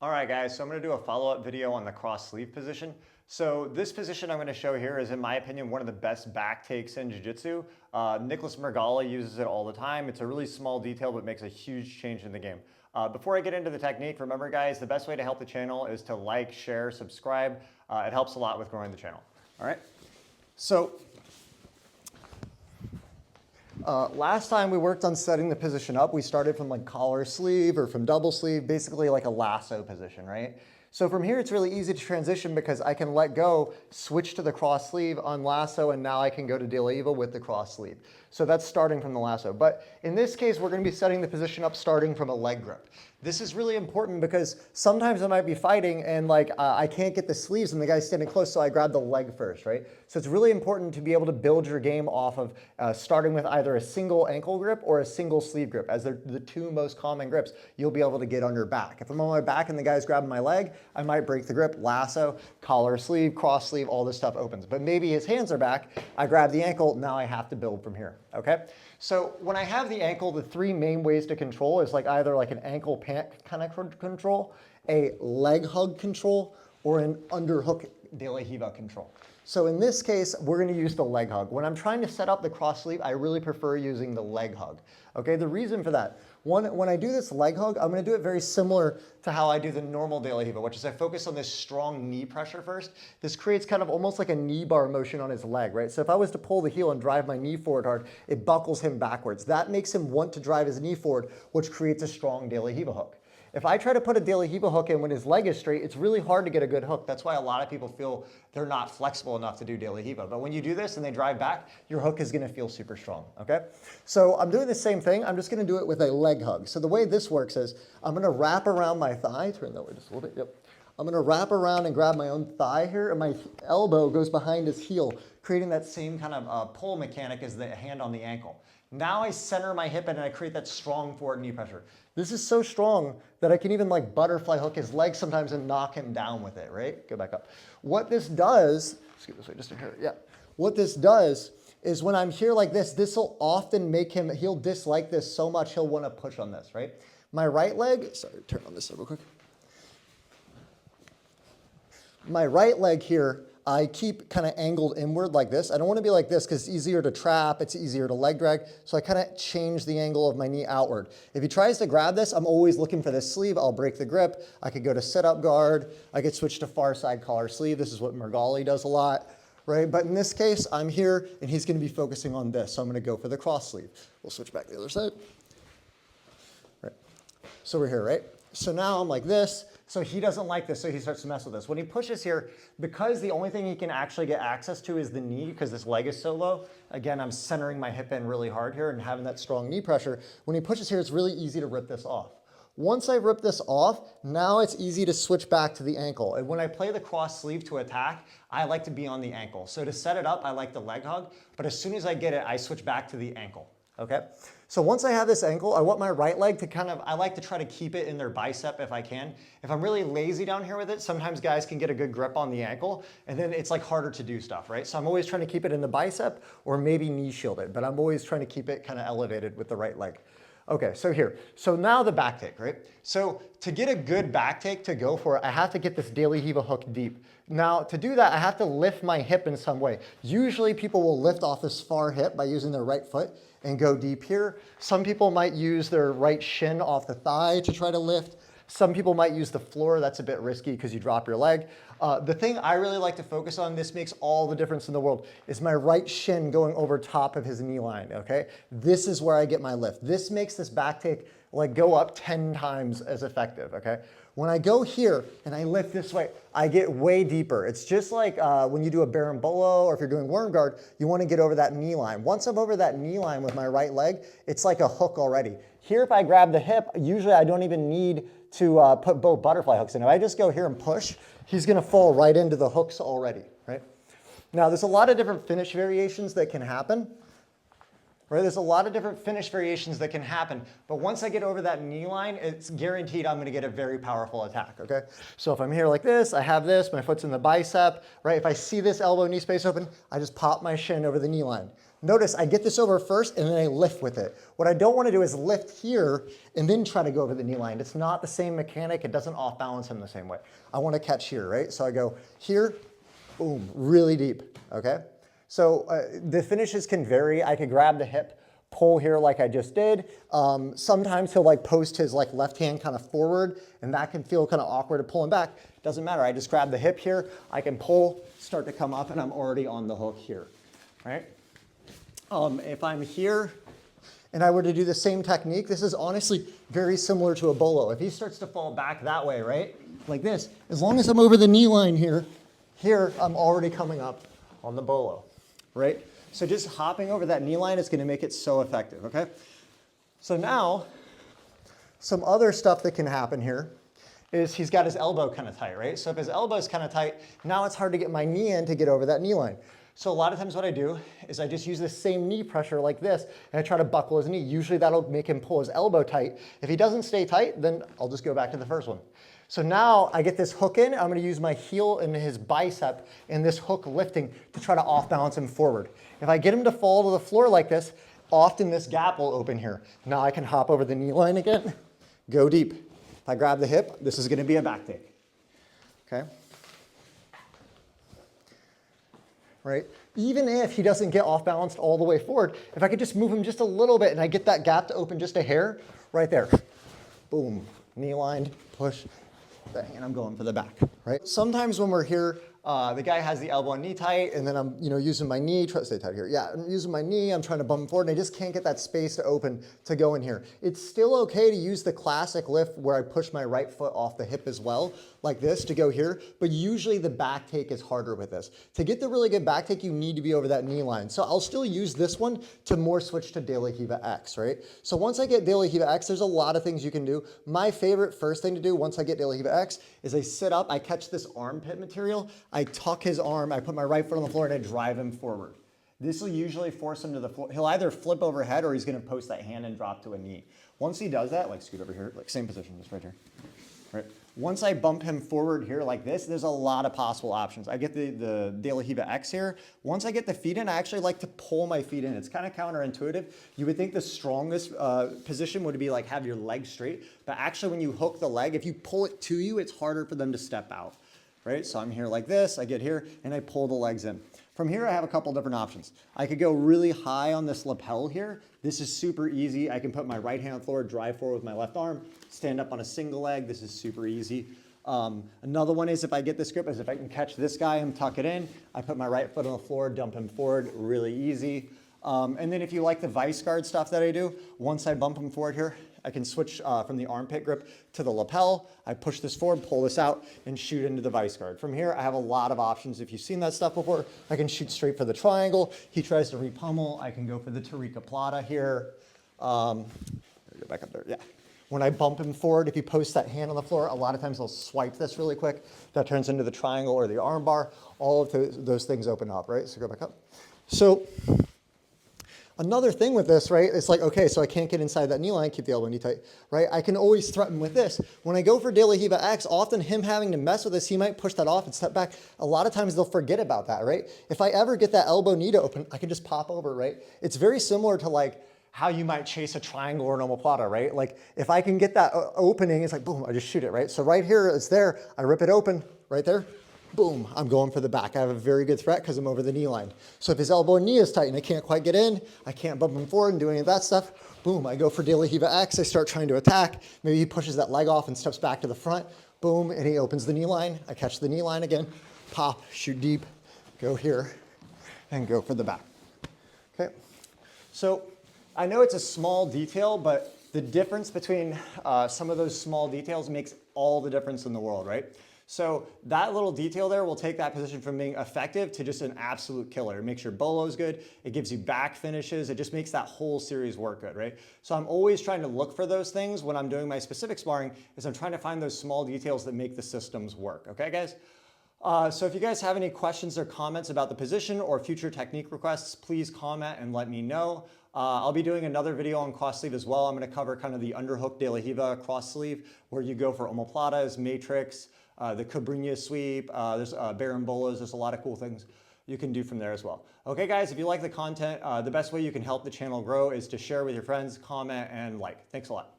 All right, guys, so I'm going to do a follow-up video on the cross sleeve position. So this position I'm going to show here is, in my opinion, one of the best back takes in jiu-jitsu. Nicholas Mergali uses it all the time. It's a really small detail, but makes a huge change in the game. Before I get into the technique, remember, guys, the best way to help the channel is to like, share, subscribe. It helps a lot with growing the channel. All right? So last time we worked on setting the position up, we started from like collar sleeve or from double sleeve, basically like a lasso position, right? So from here, it's really easy to transition because I can let go, switch to the cross sleeve, unlasso, and now I can go to De La Riva with the cross sleeve. So that's starting from the lasso. But in this case, we're going to be setting the position up starting from a leg grip. This is really important because sometimes I might be fighting and I can't get the sleeves and the guy's standing close, so I grab the leg first, right? So it's really important to be able to build your game off of starting with either a single ankle grip or a single sleeve grip. As they're the two most common grips, you'll be able to get on your back. If I'm on my back and the guy's grabbing my leg, I might break the grip, lasso, collar sleeve, cross sleeve, all this stuff opens. But maybe his hands are back, I grab the ankle, now I have to build from here, okay? So when I have the ankle, the three main ways to control is either an ankle pant kind of control, a leg hug control, or an underhook De La Riva control. So in this case, we're going to use the leg hug. When I'm trying to set up the cross sleeve, I really prefer using the leg hug. Okay, the reason for that, when I do this leg hug, I'm going to do it very similar to how I do the normal De La Riva, which is I focus on this strong knee pressure first. This creates kind of almost like a knee bar motion on his leg, right? So if I was to pull the heel and drive my knee forward hard, it buckles him backwards. That makes him want to drive his knee forward, which creates a strong De La Riva hook. If I try to put a De La Riva hook in when his leg is straight, it's really hard to get a good hook. That's why a lot of people feel they're not flexible enough to do De La Riva. But when you do this and they drive back, your hook is going to feel super strong, okay? So I'm doing the same thing. I'm just going to do it with a leg hug. So the way this works is I'm going to wrap around my thigh. Turn that way just a little bit. Yep. I'm going to wrap around and grab my own thigh here, and my elbow goes behind his heel, creating that same kind of pull mechanic as the hand on the ankle. Now I center my hip and I create that strong forward knee pressure. This is so strong that I can even butterfly hook his leg sometimes and knock him down with it, right? Go back up. What this does, let's get this way just in here, yeah. What this does is when I'm here like this will often make him, he'll dislike this so much he'll want to push on this, right? My right leg, sorry, turn on this real quick. My right leg here, I keep kind of angled inward like this. I don't want to be like this because it's easier to trap, it's easier to leg drag. So I kind of change the angle of my knee outward. If he tries to grab this, I'm always looking for this sleeve. I'll break the grip. I could go to sit-up guard. I could switch to far side collar sleeve. This is what Mergali does a lot, right? But in this case, I'm here and he's going to be focusing on this. So I'm going to go for the cross sleeve. We'll switch back to the other side. Right. So we're here, right? So now I'm like this. So he doesn't like this, so he starts to mess with this. When he pushes here, because the only thing he can actually get access to is the knee because this leg is so low, again, I'm centering my hip in really hard here and having that strong knee pressure. When he pushes here, it's really easy to rip this off. Once I rip this off, now it's easy to switch back to the ankle. And when I play the cross sleeve to attack, I like to be on the ankle. So to set it up, I like the leg hug, but as soon as I get it, I switch back to the ankle. Okay, so once I have this ankle, I want my right leg to I like to try to keep it in their bicep if I can. If I'm really lazy down here with it, sometimes guys can get a good grip on the ankle and then it's harder to do stuff, right? So I'm always trying to keep it in the bicep or maybe knee shielded, but I'm always trying to keep it kind of elevated with the right leg. Okay, so here. So now the back take, right? So to get a good back take to go for it, I have to get this De La Riva hook deep. Now, to do that, I have to lift my hip in some way. Usually people will lift off this far hip by using their right foot and go deep here. Some people might use their right shin off the thigh to try to lift. Some people might use the floor. That's a bit risky because you drop your leg. The thing I really like to focus on, this makes all the difference in the world, is my right shin going over top of his knee line, okay? This is where I get my lift. This makes this back take go up 10 times as effective, okay? When I go here and I lift this way, I get way deeper. It's just like when you do a Berimbolo or if you're doing worm guard, you want to get over that knee line. Once I'm over that knee line with my right leg, it's like a hook already. Here, if I grab the hip, usually I don't even need to put both butterfly hooks in. If I just go here and push, he's going to fall right into the hooks already, right? Now, there's a lot of different finish variations that can happen. Right? There's a lot of different finish variations that can happen, but once I get over that knee line, it's guaranteed I'm going to get a very powerful attack, okay? So if I'm here like this, I have this, my foot's in the bicep, right? If I see this elbow knee space open, I just pop my shin over the knee line. Notice I get this over first and then I lift with it. What I don't want to do is lift here and then try to go over the knee line. It's not the same mechanic. It doesn't off balance him the same way. I want to catch here, right? So I go here, boom, really deep, okay? So the finishes can vary. I could grab the hip, pull here like I just did. Sometimes he'll like post his like left hand kind of forward and that can feel kind of awkward to pull him back. Doesn't matter. I just grab the hip here. I can pull, start to come up and I'm already on the hook here, right? If I'm here and I were to do the same technique, this is honestly very similar to a bolo. If he starts to fall back that way, right, like this, as long as I'm over the knee line here, I'm already coming up on the bolo, right? So just hopping over that knee line is going to make it so effective, okay? So now, some other stuff that can happen here is he's got his elbow kind of tight, right? So if his elbow is kind of tight, now it's hard to get my knee in to get over that knee line. So a lot of times what I do is I just use the same knee pressure like this and I try to buckle his knee. Usually that'll make him pull his elbow tight. If he doesn't stay tight, then I'll just go back to the first one. So now I get this hook in, I'm gonna use my heel and his bicep and this hook lifting to try to off balance him forward. If I get him to fall to the floor like this, often this gap will open here. Now I can hop over the knee line again, go deep. If I grab the hip, this is gonna be a back take, okay? Right? Even if he doesn't get off balanced all the way forward, if I could just move him just a little bit and I get that gap to open just a hair, right there. Boom, knee lined, push, bang, and I'm going for the back, right? Sometimes when we're here, the guy has the elbow and knee tight, and then I'm using my knee, try to stay tight here. Yeah, I'm using my knee, I'm trying to bump forward, and I just can't get that space to open to go in here. It's still okay to use the classic lift where I push my right foot off the hip as well, like this, to go here, but usually the back take is harder with this. To get the really good back take, you need to be over that knee line. So I'll still use this one to more switch to De La Riva X, right? So once I get De La Riva X, there's a lot of things you can do. My favorite first thing to do once I get De La Riva X is I sit up, I catch this armpit material, I tuck his arm, I put my right foot on the floor and I drive him forward. This will usually force him to the floor. He'll either flip overhead or he's gonna post that hand and drop to a knee. Once he does that, like scoot over here, like same position, just right here, right? Once I bump him forward here like this, there's a lot of possible options. I get the De La Riva X here. Once I get the feet in, I actually like to pull my feet in. It's kind of counterintuitive. You would think the strongest position would be like have your legs straight, but actually when you hook the leg, if you pull it to you, it's harder for them to step out, right? So I'm here like this, I get here, and I pull the legs in. From here, I have a couple different options. I could go really high on this lapel here. This is super easy. I can put my right hand on the floor, drive forward with my left arm, stand up on a single leg. This is super easy. Another one is if I get this grip, is if I can catch this guy and tuck it in, I put my right foot on the floor, dump him forward, really easy. And then if you like the vice guard stuff that I do, once I bump him forward here, I can switch from the armpit grip to the lapel. I push this forward, pull this out, and shoot into the vice guard. From here, I have a lot of options. If you've seen that stuff before, I can shoot straight for the triangle. He tries to repummel. I can go for the Tariqa Plata here. Go back up there, yeah. When I bump him forward, if he posts that hand on the floor, a lot of times he'll swipe this really quick. That turns into the triangle or the arm bar. All of those things open up, right? So go back up. So another thing with this, right, it's like, okay, so I can't get inside that knee line, keep the elbow knee tight, right? I can always threaten with this. When I go for De La Riva X, often him having to mess with this, he might push that off and step back. A lot of times they'll forget about that, right? If I ever get that elbow knee to open, I can just pop over, right? It's very similar to like how you might chase a triangle or an omoplata, right? Like if I can get that opening, it's like, boom, I just shoot it, right? So right here, it's there, I rip it open, right there. Boom, I'm going for the back. I have a very good threat because I'm over the knee line. So if his elbow and knee is tight and I can't quite get in, I can't bump him forward and do any of that stuff, boom, I go for De La Riva X, I start trying to attack. Maybe he pushes that leg off and steps back to the front, boom, and he opens the knee line. I catch the knee line again, pop, shoot deep, go here, and go for the back. Okay, so I know it's a small detail, but the difference between some of those small details makes all the difference in the world, right? So that little detail there will take that position from being effective to just an absolute killer. It makes your bolos good. It gives you back finishes. It just makes that whole series work good, right? So I'm always trying to look for those things when I'm doing my specific sparring, is I'm trying to find those small details that make the systems work. Okay, guys? So if you guys have any questions or comments about the position or future technique requests, please comment and let me know. I'll be doing another video on cross sleeve as well. I'm going to cover kind of the underhook De La Riva cross sleeve, where you go for omoplatas, matrix, the Cabrinha sweep, there's Berimbolos, there's a lot of cool things you can do from there as well. Okay guys, if you like the content, the best way you can help the channel grow is to share with your friends, comment, and like. Thanks a lot.